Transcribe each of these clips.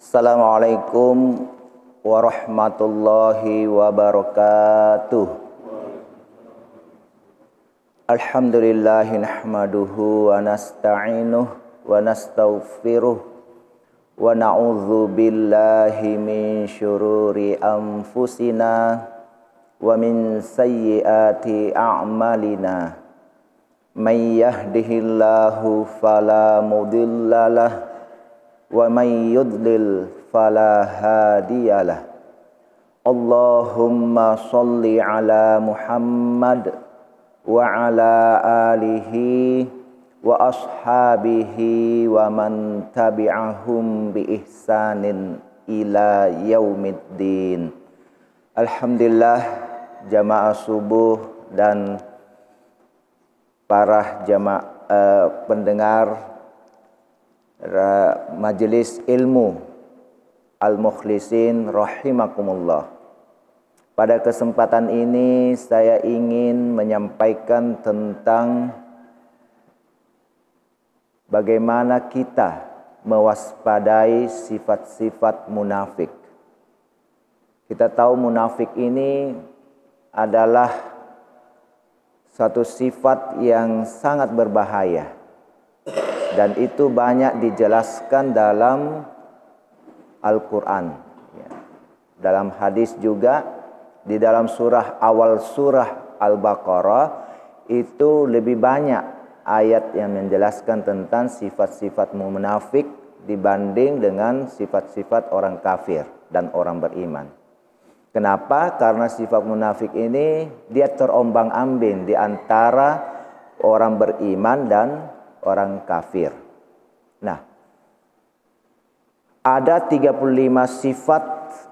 Assalamualaikum warahmatullahi wabarakatuh. Alhamdulillahi nahmaduhu wa nasta'inuh wa nastaghfiruh wa na'udzu billahi min syururi anfusina wa min sayyiati a'malina. May yahdihillahu fala mudhillalah wa may yudlil fala hadiyalah. Allahumma sholli ala Muhammad wa ala alihi wa ashabihi wa man tabi'ahum bi ihsanin ila yaumiddin. Alhamdulillah, jamaah subuh dan para jamaah pendengar majelis ilmu Al-Mukhlisin rahimakumullah. Pada kesempatan ini saya ingin menyampaikan tentang bagaimana kita mewaspadai sifat-sifat munafik. Kita tahu munafik ini adalah satu sifat yang sangat berbahaya. Dan itu banyak dijelaskan dalam Al-Quran. Dalam hadis juga, di dalam awal surah Al-Baqarah, itu lebih banyak ayat yang menjelaskan tentang sifat-sifat munafik dibanding dengan sifat-sifat orang kafir dan orang beriman. Kenapa? Karena sifat munafik ini dia terombang-ambing di antara orang beriman dan orang kafir. Nah, ada 35 sifat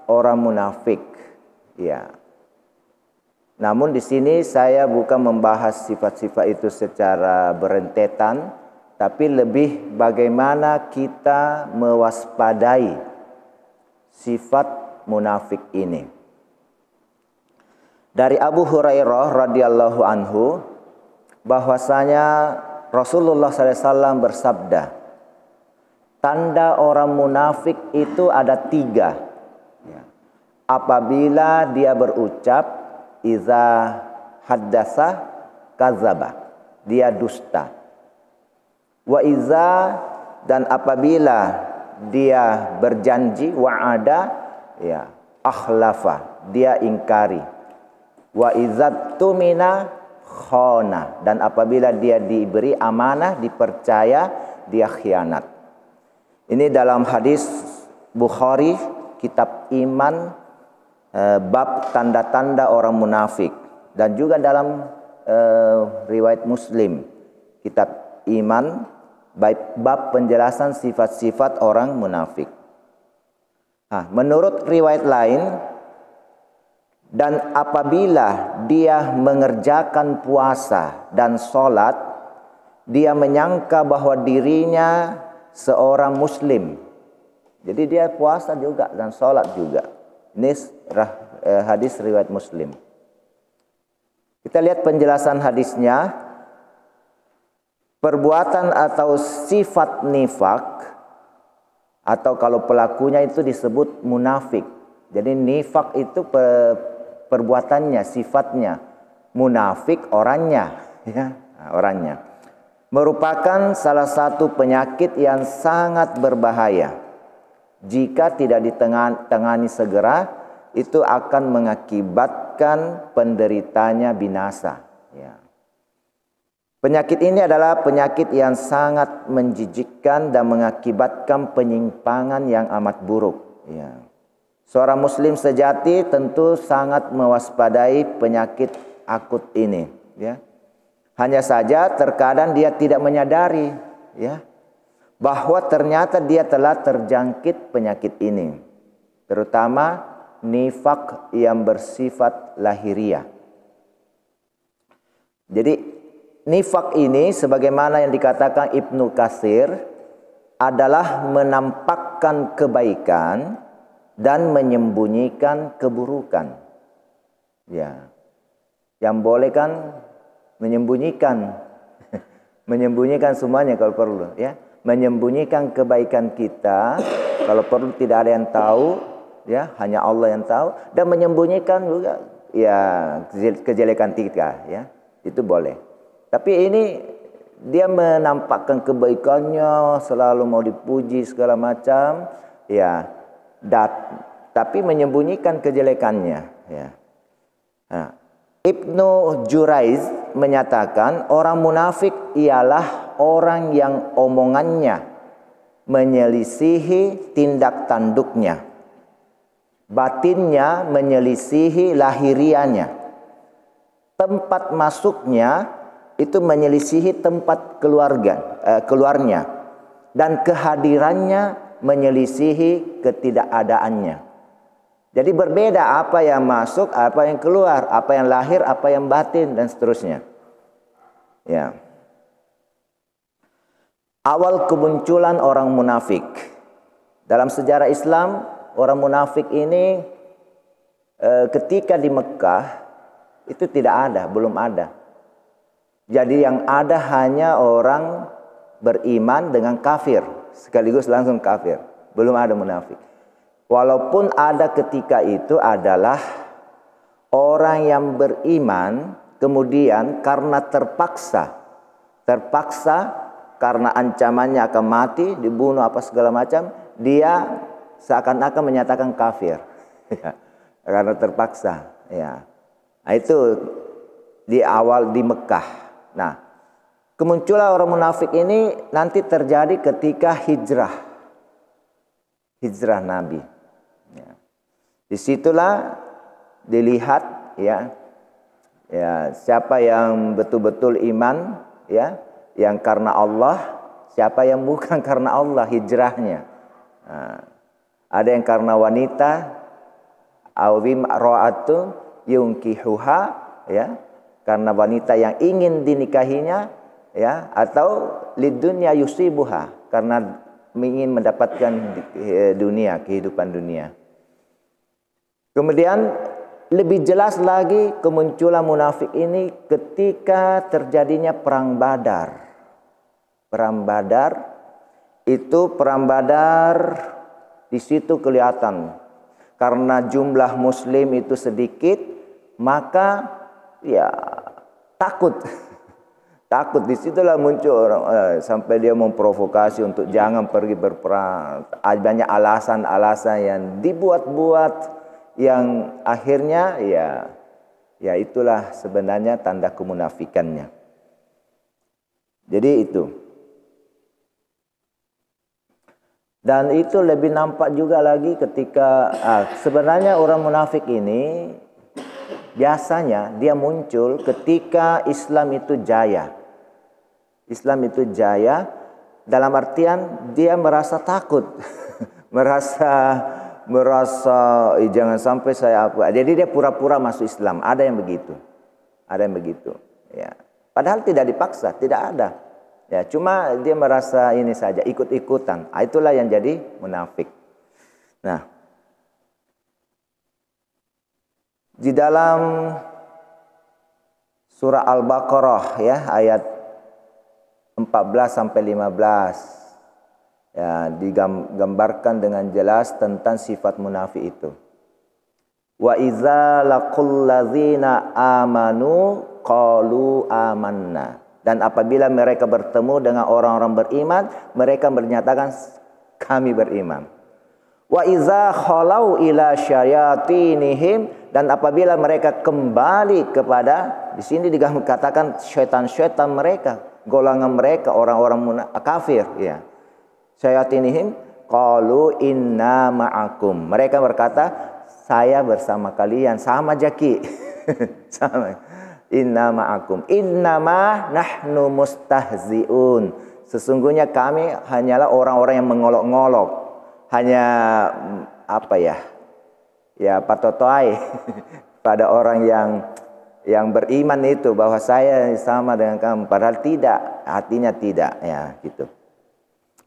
orang munafik. Ya. Namun di sini saya bukan membahas sifat-sifat itu secara berentetan, tapi lebih bagaimana kita mewaspadai sifat munafik ini. Dari Abu Hurairah radhiyallahu anhu bahwasanya Rasulullah SAW bersabda, tanda orang munafik itu ada 3. Apabila dia berucap, iza haddasa kadzaba, dia dusta. Wa iza, dan apabila dia berjanji, wa'ada, akhlafa, dia ingkari. Wa iza tumina khana, dan apabila dia diberi amanah, dipercaya, dia khianat. Ini dalam hadis Bukhari, kitab iman, bab tanda-tanda orang munafik, dan juga dalam riwayat Muslim, kitab iman, bab penjelasan sifat-sifat orang munafik. Menurut riwayat lain, dan apabila dia mengerjakan puasa dan sholat, dia menyangka bahwa dirinya seorang muslim. Jadi dia puasa juga dan sholat juga. Ini hadis riwayat Muslim. Kita lihat penjelasan hadisnya. Perbuatan atau sifat nifak, atau kalau pelakunya itu disebut munafik. Jadi nifak itu perbuatannya, sifatnya. Munafik orangnya, orangnya. Merupakan salah satu penyakit yang sangat berbahaya. Jika tidak ditangani segera, itu akan mengakibatkan penderitanya binasa. Penyakit ini adalah penyakit yang sangat menjijikkan dan mengakibatkan penyimpangan yang amat buruk. Seorang muslim sejati tentu sangat mewaspadai penyakit akut ini. Hanya saja terkadang dia tidak menyadari bahwa ternyata dia telah terjangkit penyakit ini. Terutama nifak yang bersifat lahiriah. Jadi nifak ini sebagaimana yang dikatakan Ibnu Katsir adalah menampakkan kebaikan dan menyembunyikan keburukan. Yang boleh kan menyembunyikan menyembunyikan semuanya kalau perlu, ya. Menyembunyikan kebaikan kita Kalau perlu tidak ada yang tahu, ya, hanya Allah yang tahu, dan menyembunyikan juga ya kejelekan kita, ya. Itu boleh. Tapi ini dia menampakkan kebaikannya, selalu mau dipuji segala macam, ya. Tapi menyembunyikan kejelekannya, ya. Nah, Ibnu Juraiz menyatakan orang munafik ialah orang yang omongannya menyelisihi tindak tanduknya, batinnya menyelisihi lahirianya, tempat masuknya itu menyelisihi tempat keluarnya, dan kehadirannya menyelisihi ketidakadaannya. Jadi berbeda apa yang masuk, apa yang keluar, apa yang lahir, apa yang batin, dan seterusnya. Ya. Awal kemunculan orang munafik. Dalam sejarah Islam, orang munafik ini ketika di Mekah itu tidak ada, belum ada. Jadi yang ada hanya orang beriman dengan kafir, sekaligus langsung kafir. Belum ada munafik. Walaupun ada ketika itu adalah orang yang beriman, kemudian karena terpaksa karena ancamannya akan mati, dibunuh apa segala macam, dia seakan-akan menyatakan kafir. Karena terpaksa, ya. Nah, itu di awal di Mekah. Nah, kemunculan orang munafik ini nanti terjadi ketika hijrah Nabi. Ya. Disitulah dilihat, ya, siapa yang betul-betul iman, ya, yang karena Allah, siapa yang bukan karena Allah hijrahnya. Nah, ada yang karena wanita, awim ra'atu yungkihuha, ya, karena wanita yang ingin dinikahinya, ya, atau lidunya yusibuha, karena ingin mendapatkan dunia, kehidupan dunia. Kemudian lebih jelas lagi kemunculan munafik ini ketika terjadinya perang Badar. Perang Badar di situ kelihatan karena jumlah muslim itu sedikit, maka ya takut. Takut, disitulah muncul orang sampai dia memprovokasi untuk jangan pergi berperang. Banyak alasan-alasan yang dibuat-buat, yang akhirnya ya itulah sebenarnya tanda kemunafikannya. Jadi itu. Dan itu lebih nampak juga lagi ketika sebenarnya orang munafik ini biasanya dia muncul ketika Islam itu jaya. Islam itu jaya dalam artian dia merasa takut. merasa jangan sampai saya apa. Jadi dia pura-pura masuk Islam. Ada yang begitu. Ya. Padahal tidak dipaksa, tidak ada. Ya, cuma dia merasa ini saja, ikut-ikutan. Itulah yang jadi munafik. Nah, di dalam surah Al-Baqarah, ya, ayat 14 sampai 15. Ya, digambarkan dengan jelas tentang sifat munafik itu. Wa idza laqul ladzina amanu qalu amanna. Dan apabila mereka bertemu dengan orang-orang beriman, mereka menyatakan kami beriman. Wa idza khalau ila syayatinihim, dan apabila mereka kembali kepada, di sini dikatakan syaitan-syaitan mereka, golongan mereka, orang-orang kafir, ya. Syayatinihim qalu inna ma'akum. Mereka berkata, saya bersama kalian, sama Jaki. Sama. Inna ma'akum. Innama nahnu mustahzi'un. Sesungguhnya kami hanyalah orang-orang yang mengolok-ngolok. Hanya apa ya? Ya patotoai pada orang yang beriman itu bahwa saya sama dengan kamu, padahal tidak, hatinya tidak, ya gitu.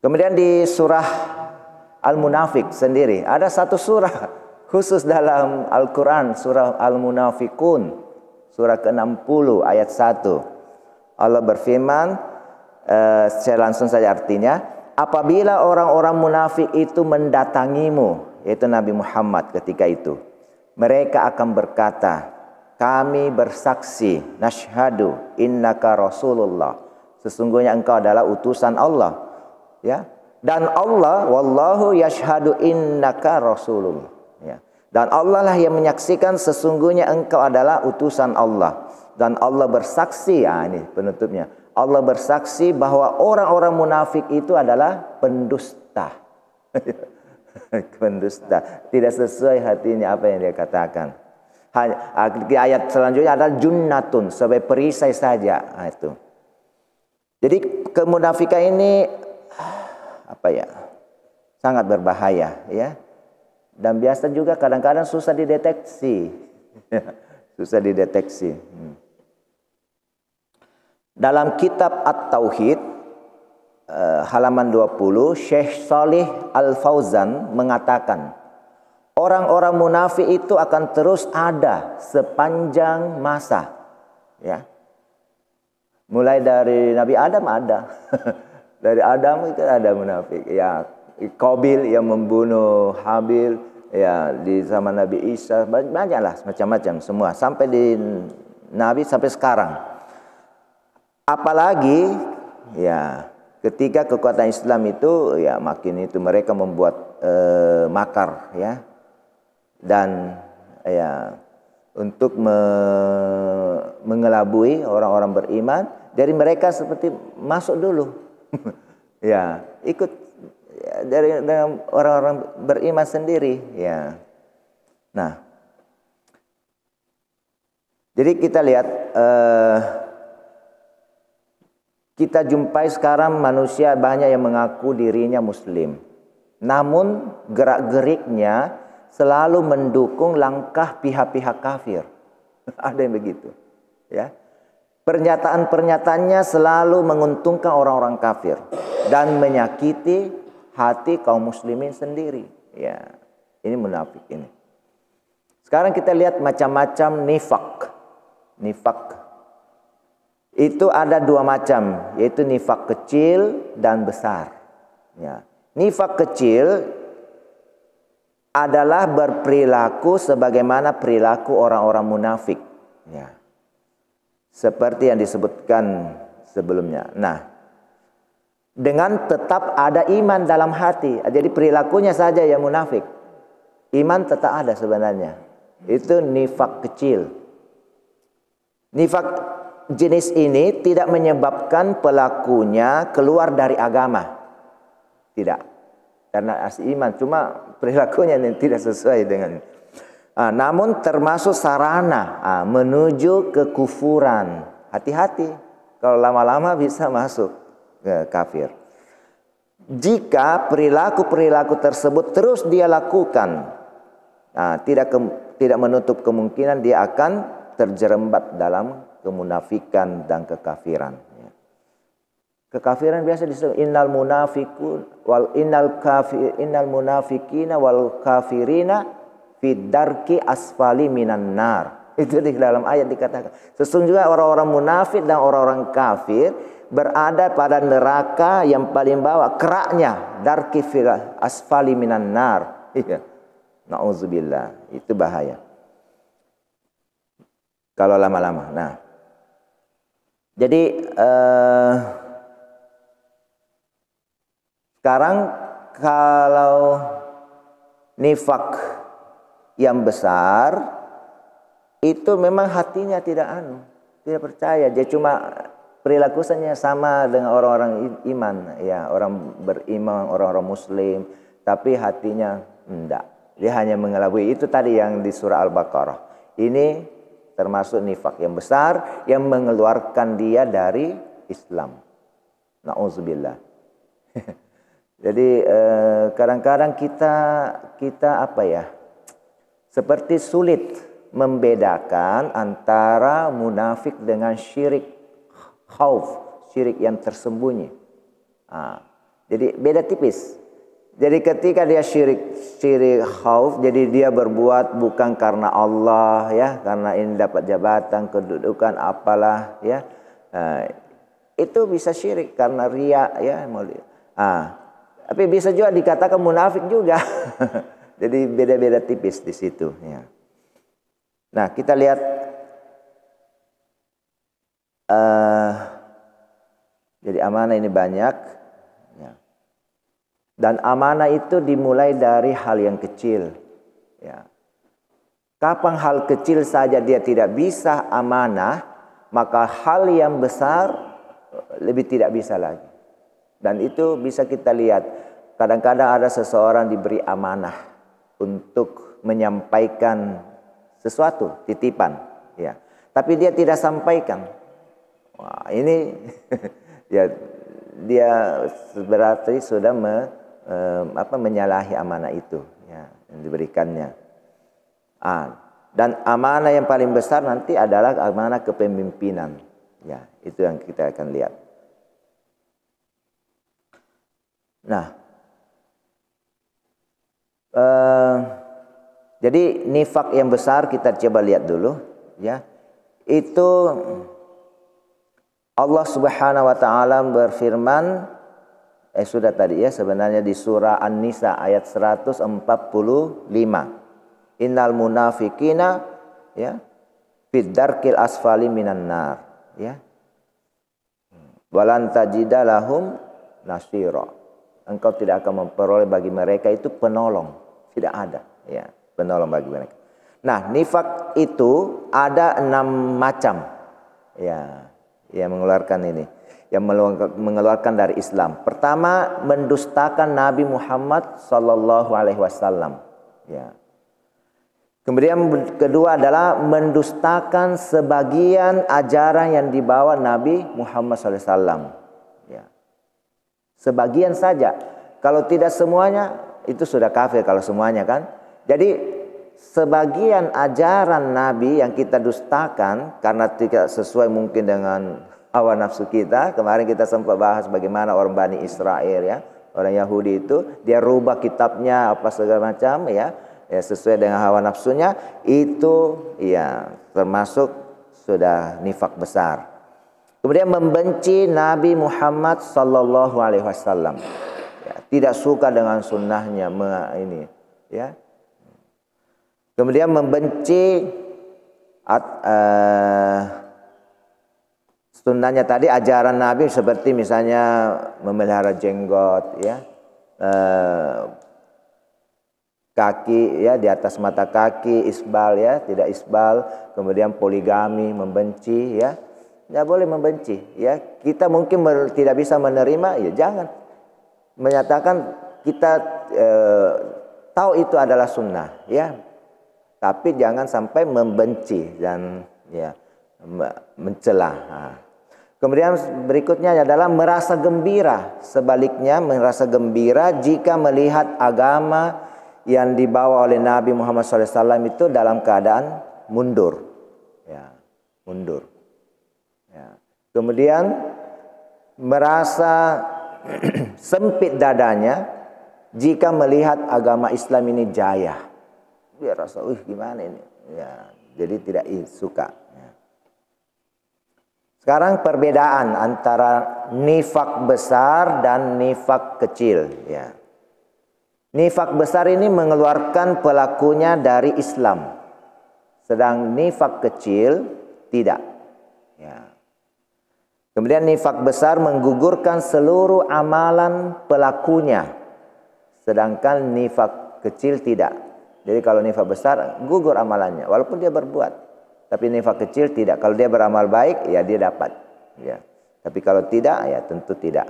Kemudian di surah Al-Munafik sendiri ada satu surah khusus dalam Al-Qur'an, surah Al-Munafikun, surah ke-60 ayat 1. Allah berfirman, saya langsung saja artinya, apabila orang-orang munafik itu mendatangimu, yaitu Nabi Muhammad ketika itu, mereka akan berkata, kami bersaksi, nashhadu innaka rasulullah, sesungguhnya engkau adalah utusan Allah, ya. Dan Allah, wallahu yashhadu innaka rasulullah, ya. Dan Allah lah yang menyaksikan sesungguhnya engkau adalah utusan Allah. Dan Allah bersaksi, ini penutupnya, Allah bersaksi bahwa orang-orang munafik itu adalah pendusta. Pendusta, tidak sesuai hatinya apa yang dia katakan. Ayat selanjutnya adalah junnatun, sebagai perisai saja. Itu. Jadi kemunafikan ini sangat berbahaya, ya. Dan biasa juga kadang-kadang susah dideteksi. Susah dideteksi. Dalam kitab At-Tauhid halaman 20, Syekh Shalih Al-Fauzan mengatakan, orang-orang munafik itu akan terus ada sepanjang masa, ya. Mulai dari Nabi Adam ada. Dari Adam itu ada munafik, ya. Qabil yang membunuh Habil, ya, di zaman Nabi Isa, banyaklah macam-macam semua sampai di Nabi sampai sekarang. Apalagi, ya, ketika kekuatan Islam itu, ya, makin itu mereka membuat makar, ya. Dan, ya, untuk mengelabui orang-orang beriman, dari mereka seperti masuk dulu. Ya, ikut, ya, dari orang-orang beriman sendiri, ya. Nah, jadi kita lihat, kita jumpai sekarang manusia banyak yang mengaku dirinya Muslim, namun gerak-geriknya selalu mendukung langkah pihak-pihak kafir. Ada yang begitu, ya. Pernyataan-pernyataannya selalu menguntungkan orang-orang kafir dan menyakiti hati kaum muslimin sendiri, ya. Ini munafik ini. Sekarang kita lihat macam-macam nifak. Nifak itu ada dua macam, yaitu nifak kecil dan besar, ya. Nifak kecil adalah berperilaku sebagaimana perilaku orang-orang munafik, ya, seperti yang disebutkan sebelumnya. Nah, dengan tetap ada iman dalam hati, jadi perilakunya saja yang munafik, iman tetap ada sebenarnya. Itu nifak kecil. Nifak jenis ini tidak menyebabkan pelakunya keluar dari agama, tidak, karena asli iman, cuma perilakunya yang tidak sesuai dengan. Namun termasuk sarana menuju kekufuran. Hati-hati, kalau lama-lama bisa masuk ke kafir. Jika perilaku-perilaku tersebut terus dia lakukan, tidak menutup kemungkinan dia akan terjerembab dalam kemunafikan dan kekafiran. Kekafiran biasa disebut innal munafikina wal kafirina fid darki asfali minan nar. Itu di dalam ayat dikatakan, sesungguhnya orang-orang munafik dan orang-orang kafir berada pada neraka yang paling bawah, keraknya, darki fil asfali minan nar. Iya. Nauzubillah, itu bahaya kalau lama-lama. Nah, jadi sekarang kalau nifak yang besar itu memang hatinya tidak percaya, dia cuma perilakunya sama dengan orang-orang iman, ya, orang beriman, orang-orang muslim, tapi hatinya enggak. Dia hanya mengelabui. Itu tadi yang di surah Al-Baqarah. Ini termasuk nifak yang besar yang mengeluarkan dia dari Islam. Nauzubillah. Jadi kadang-kadang kita apa ya, seperti sulit membedakan antara munafik dengan syirik khauf, syirik yang tersembunyi. Jadi beda tipis. Jadi ketika dia syirik khauf, jadi dia berbuat bukan karena Allah, ya, karena ini dapat jabatan, kedudukan, apalah, ya, itu bisa syirik karena riya, ya. Tapi bisa juga dikatakan munafik juga. Jadi beda-beda tipis di situ. Ya. Nah, kita lihat jadi amanah ini banyak. Ya. Dan amanah itu dimulai dari hal yang kecil. Ya. Kapan hal kecil saja dia tidak bisa amanah, maka hal yang besar lebih tidak bisa lagi. Dan itu bisa kita lihat. Kadang-kadang ada seseorang diberi amanah untuk menyampaikan sesuatu, titipan. Ya. Tapi dia tidak sampaikan. Wah, ini ya, dia berarti sudah menyalahi amanah itu ya, yang diberikannya. Dan amanah yang paling besar nanti adalah amanah kepemimpinan. Ya, itu yang kita akan lihat. Nah, jadi nifak yang besar kita coba lihat dulu. Ya, itu Allah Subhanahu Wa Taala berfirman, sudah tadi ya sebenarnya di surah An-Nisa ayat 145. Innal munafiqina ya fid darkil asfali minan nar ya. Walan tajida lahum nasira. Engkau tidak akan memperoleh bagi mereka itu penolong, tidak ada ya, penolong bagi mereka. Nah, nifak itu ada 6 macam. Ya, yang mengeluarkan ini, yang mengeluarkan dari Islam. Pertama, mendustakan Nabi Muhammad sallallahu alaihi wasallam. Ya. Kemudian kedua adalah mendustakan sebagian ajaran yang dibawa Nabi Muhammad SAW. Ya. Sebagian saja. Kalau tidak semuanya, itu sudah kafir kalau semuanya kan. Jadi sebagian ajaran Nabi yang kita dustakan karena tidak sesuai mungkin dengan hawa nafsu kita. Kemarin kita sempat bahas bagaimana orang Bani Israel ya. Orang Yahudi itu dia rubah kitabnya apa segala macam ya. Ya, sesuai dengan hawa nafsunya, itu ya termasuk sudah nifak besar. Kemudian membenci Nabi Muhammad sallallahu alaihi wasallam. Ya, tidak suka dengan sunnahnya ini ya. Kemudian membenci sunnahnya tadi, ajaran Nabi seperti misalnya memelihara jenggot ya. Kaki ya di atas mata kaki, isbal ya, tidak isbal, kemudian poligami, membenci ya. Tidak boleh membenci ya. Kita mungkin tidak bisa menerima, ya jangan. Menyatakan kita tahu itu adalah sunnah ya. Tapi jangan sampai membenci dan ya mencela. Nah. Kemudian berikutnya adalah merasa gembira. Sebaliknya merasa gembira jika melihat agama yang dibawa oleh Nabi Muhammad SAW itu dalam keadaan mundur, ya, mundur. Ya. Kemudian merasa sempit dadanya jika melihat agama Islam ini jaya. Dia rasa, gimana ini? Ya, jadi tidak suka. Ya. Sekarang perbedaan antara nifak besar dan nifak kecil. Ya. Nifak besar ini mengeluarkan pelakunya dari Islam. Sedang nifak kecil tidak. Ya. Kemudian nifak besar menggugurkan seluruh amalan pelakunya. Sedangkan nifak kecil tidak. Jadi kalau nifak besar gugur amalannya walaupun dia berbuat. Tapi nifak kecil tidak. Kalau dia beramal baik ya dia dapat. Ya. Tapi kalau tidak ya tentu tidak.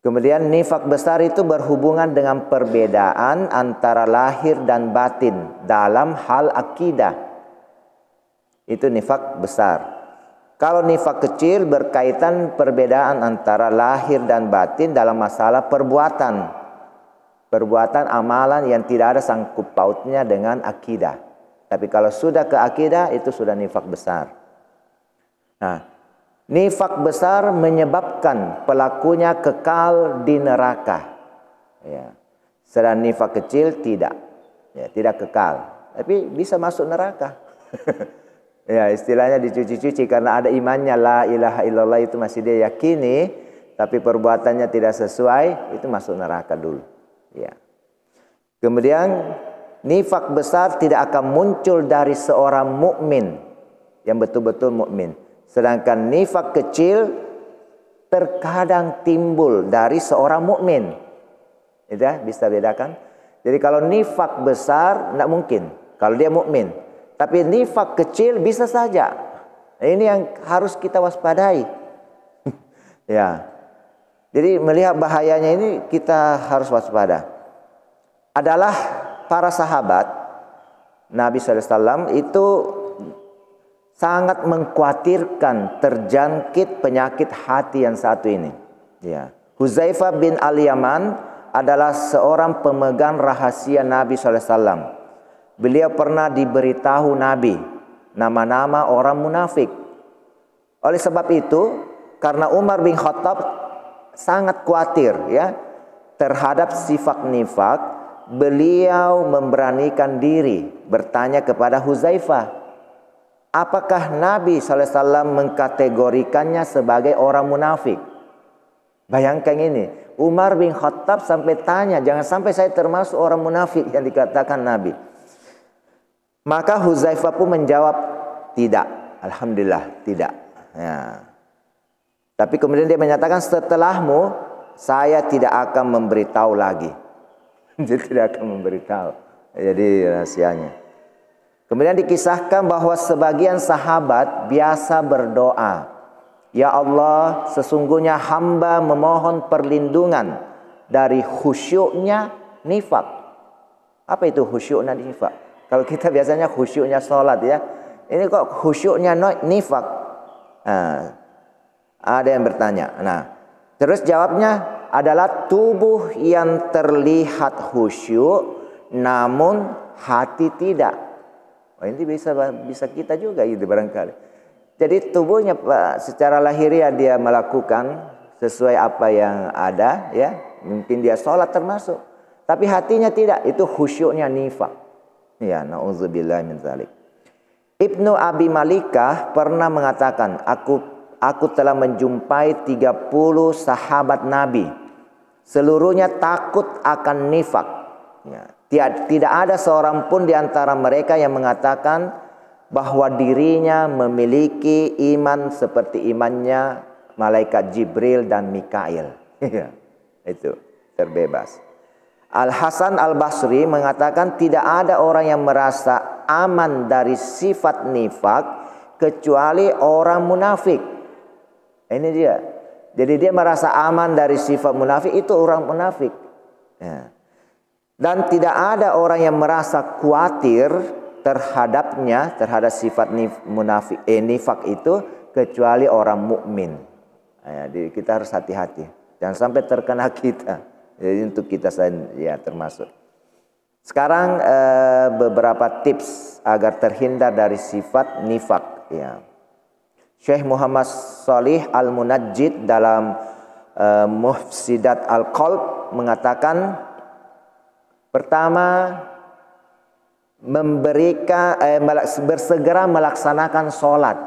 Kemudian nifak besar itu berhubungan dengan perbedaan antara lahir dan batin dalam hal akidah. Itu nifak besar. Kalau nifak kecil berkaitan perbedaan antara lahir dan batin dalam masalah perbuatan. Perbuatan amalan yang tidak ada sangkut pautnya dengan akidah. Tapi kalau sudah ke akidah itu sudah nifak besar. Nah, nifak besar menyebabkan pelakunya kekal di neraka. Ya. Sedang nifak kecil tidak. Ya, tidak kekal. Tapi bisa masuk neraka. Ya, istilahnya dicuci-cuci karena ada imannya la ilaha illallah itu masih dia yakini. tapi perbuatannya tidak sesuai, itu masuk neraka dulu. Ya. Kemudian nifak besar tidak akan muncul dari seorang mukmin yang betul-betul mukmin. Sedangkan nifak kecil terkadang timbul dari seorang mukmin. Ya, bisa bedakan? Jadi kalau nifak besar tidak mungkin kalau dia mukmin. Tapi nifak kecil bisa saja. Ini yang harus kita waspadai. Ya. Jadi melihat bahayanya ini kita harus waspada. Adalah para sahabat Nabi SAW itu sangat mengkhawatirkan terjangkit penyakit hati yang satu ini. Ya. Huzaifah bin Al-Yaman adalah seorang pemegang rahasia Nabi SAW. Beliau pernah diberitahu Nabi nama-nama orang munafik. Oleh sebab itu, karena Umar bin Khattab sangat khawatir ya terhadap sifat nifak, beliau memberanikan diri bertanya kepada Huzaifah, apakah Nabi SAW mengkategorikannya sebagai orang munafik? Bayangkan ini, Umar bin Khattab sampai tanya, jangan sampai saya termasuk orang munafik yang dikatakan Nabi. Maka Huzaifah pun menjawab, tidak, alhamdulillah tidak. Ya. Tapi kemudian dia menyatakan, setelahmu saya tidak akan memberitahu lagi. Dia tidak akan memberitahu. Jadi rahasianya. Kemudian dikisahkan bahwa sebagian sahabat biasa berdoa, ya Allah, sesungguhnya hamba memohon perlindungan dari khusyuknya nifak. Apa itu khusyuknya nifak? Kalau kita biasanya khusyuknya sholat ya. Ini kok khusyuknya nifak? Nah, ada yang bertanya. Nah, terus jawabnya adalah tubuh yang terlihat khusyuk namun hati tidak. Oh, ini bisa kita juga gitu barangkali. Jadi tubuhnya secara lahiriah dia melakukan sesuai apa yang ada ya. Mungkin dia sholat termasuk. Tapi hatinya tidak. Itu khusyuknya nifak. Ya, na'udzubillah min dzalik. Ibnu Abi Malikah pernah mengatakan, aku telah menjumpai 30 sahabat Nabi. Seluruhnya takut akan nifak. Ya, tidak ada seorang pun di antara mereka yang mengatakan bahwa dirinya memiliki iman seperti imannya malaikat Jibril dan Mikail. Ya, itu terbebas. Al-Hasan Al-Basri mengatakan tidak ada orang yang merasa aman dari sifat nifak kecuali orang munafik. Ini dia. Jadi dia merasa aman dari sifat munafik, itu orang munafik. Ya. Dan tidak ada orang yang merasa khawatir terhadap sifat nifak itu kecuali orang mukmin. Ya, jadi kita harus hati-hati. Jangan sampai terkena kita. Jadi untuk kita ya termasuk. Sekarang beberapa tips agar terhindar dari sifat nifak. Ya. Syekh Muhammad Shalih Al-Munajjid dalam Mufsidat Al-Qalb mengatakan, pertama, bersegera melaksanakan sholat.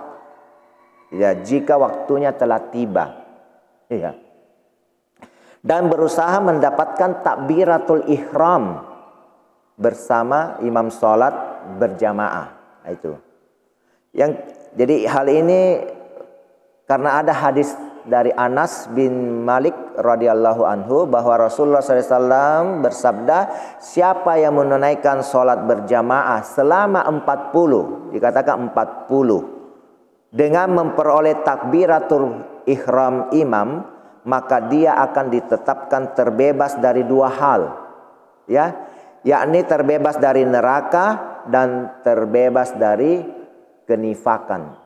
Ya, jika waktunya telah tiba. Ya. Dan berusaha mendapatkan takbiratul ihram bersama imam sholat berjamaah. Itu. Jadi hal ini karena ada hadis dari Anas bin Malik radhiyallahu anhu bahwa Rasulullah SAW bersabda, siapa yang menunaikan sholat berjamaah selama 40, dikatakan 40, dengan memperoleh takbiratul ihram imam, maka dia akan ditetapkan terbebas dari dua hal, ya, yakni terbebas dari neraka dan terbebas dari kenifakan.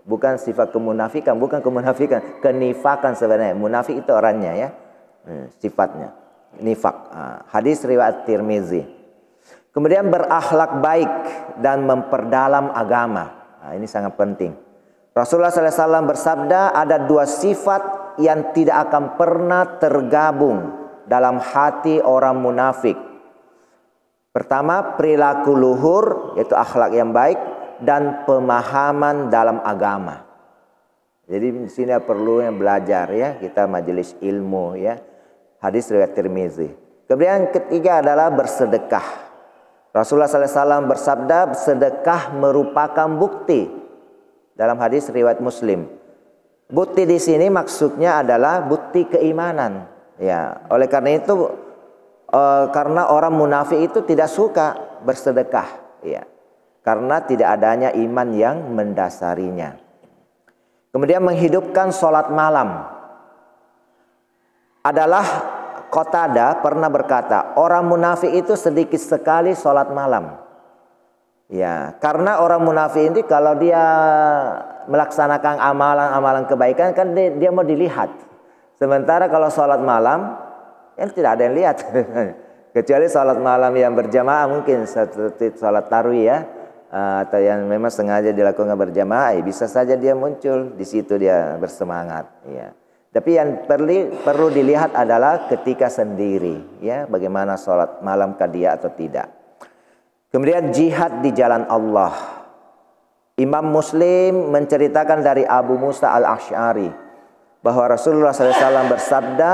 Bukan sifat kemunafikan, bukan kemunafikan, kenifakan sebenarnya. Munafik itu orangnya ya, sifatnya nifak. Hadis riwayat Tirmizi. Kemudian berakhlak baik dan memperdalam agama. Ini sangat penting. Rasulullah SAW bersabda, ada dua sifat yang tidak akan pernah tergabung dalam hati orang munafik. Pertama, perilaku luhur, yaitu akhlak yang baik, dan pemahaman dalam agama. Jadi di sini perlu yang belajar ya, kita majelis ilmu ya. Hadis riwayat Tirmizi. Kemudian ketiga adalah bersedekah. Rasulullah SAW bersabda, sedekah merupakan bukti. Dalam hadis riwayat Muslim. Bukti di sini maksudnya adalah bukti keimanan. Ya, oleh karena itu karena orang munafik itu tidak suka bersedekah, ya. Karena tidak adanya iman yang mendasarinya. Kemudian menghidupkan sholat malam. Adalah Qatadah pernah berkata, orang munafik itu sedikit sekali sholat malam. Ya, karena orang munafik ini kalau dia melaksanakan amalan-amalan kebaikan kan dia mau dilihat. Sementara kalau sholat malam, kan tidak ada yang lihat. Kecuali sholat malam yang berjamaah mungkin seperti sholat tarawih ya. Atau yang memang sengaja dilakukan berjamaah, bisa saja dia muncul di situ, dia bersemangat ya. Tapi yang perlu dilihat adalah ketika sendiri ya, bagaimana sholat malam dia atau tidak. Kemudian jihad di jalan Allah. Imam Muslim menceritakan dari Abu Musa al-Asy'ari bahwa Rasulullah SAW bersabda,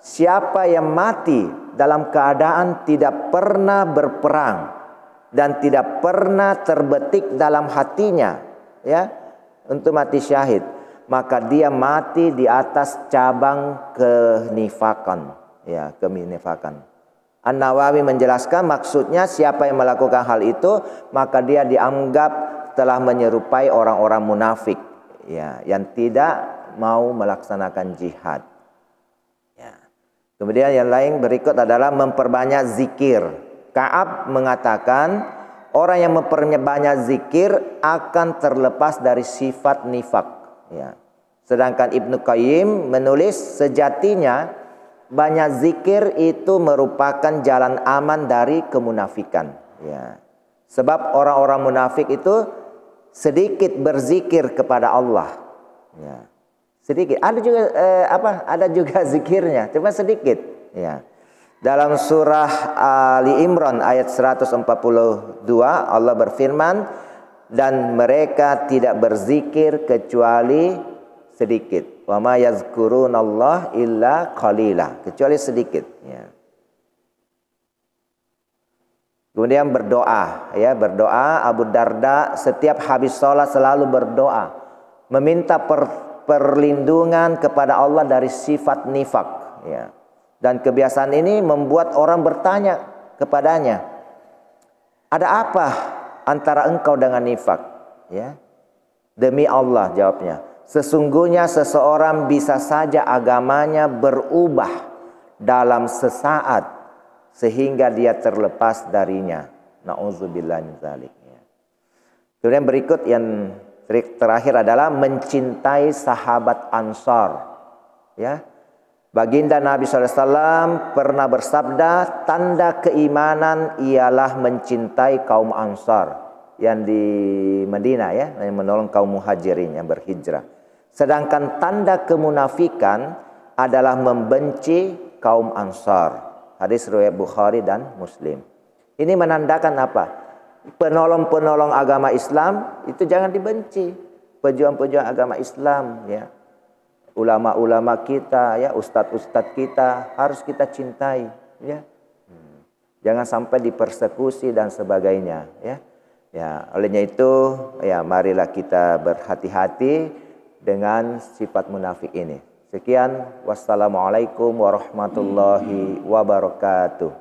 siapa yang mati dalam keadaan tidak pernah berperang dan tidak pernah terbetik dalam hatinya ya untuk mati syahid, maka dia mati di atas cabang kenifakan ya, kenifakan. An-Nawawi menjelaskan maksudnya siapa yang melakukan hal itu maka dia dianggap telah menyerupai orang-orang munafik ya, yang tidak mau melaksanakan jihad ya. Kemudian yang lain berikut adalah memperbanyak zikir. Ka'ab mengatakan orang yang memperbanyak zikir akan terlepas dari sifat nifak ya. Sedangkan Ibnu Qayyim menulis sejatinya banyak zikir itu merupakan jalan aman dari kemunafikan ya. Sebab orang-orang munafik itu sedikit berzikir kepada Allah ya. Sedikit. Ada juga ada juga zikirnya, cuma sedikit ya. Dalam surah Ali Imran ayat 142 Allah berfirman, dan mereka tidak berzikir kecuali sedikit. Wa ma yazkurunallah illa qalila, kecuali sedikit ya. Kemudian berdoa ya, berdoa. Abu Darda setiap habis sholat selalu berdoa, meminta perlindungan kepada Allah dari sifat nifak ya. Dan kebiasaan ini membuat orang bertanya kepadanya, ada apa antara engkau dengan nifak ya? Demi Allah, jawabnya, sesungguhnya seseorang bisa saja agamanya berubah dalam sesaat sehingga dia terlepas darinya. Nauzubillah min dzalik ya. Kemudian berikut yang terakhir adalah mencintai sahabat Ansar ya. Baginda Nabi SAW pernah bersabda, tanda keimanan ialah mencintai kaum Ansar yang di Madinah ya, yang menolong kaum muhajirin yang berhijrah. Sedangkan tanda kemunafikan adalah membenci kaum Ansar. Hadis riwayat Bukhari dan Muslim. Ini menandakan apa? Penolong-penolong agama Islam itu jangan dibenci. Pejuang-pejuang agama Islam ya. Ulama-ulama kita ya, ustadz-ustadz kita harus kita cintai ya. Jangan sampai dipersekusi dan sebagainya ya. Ya, olehnya itu ya marilah kita berhati-hati dengan sifat munafik ini. Sekian, wassalamualaikum warahmatullahi wabarakatuh.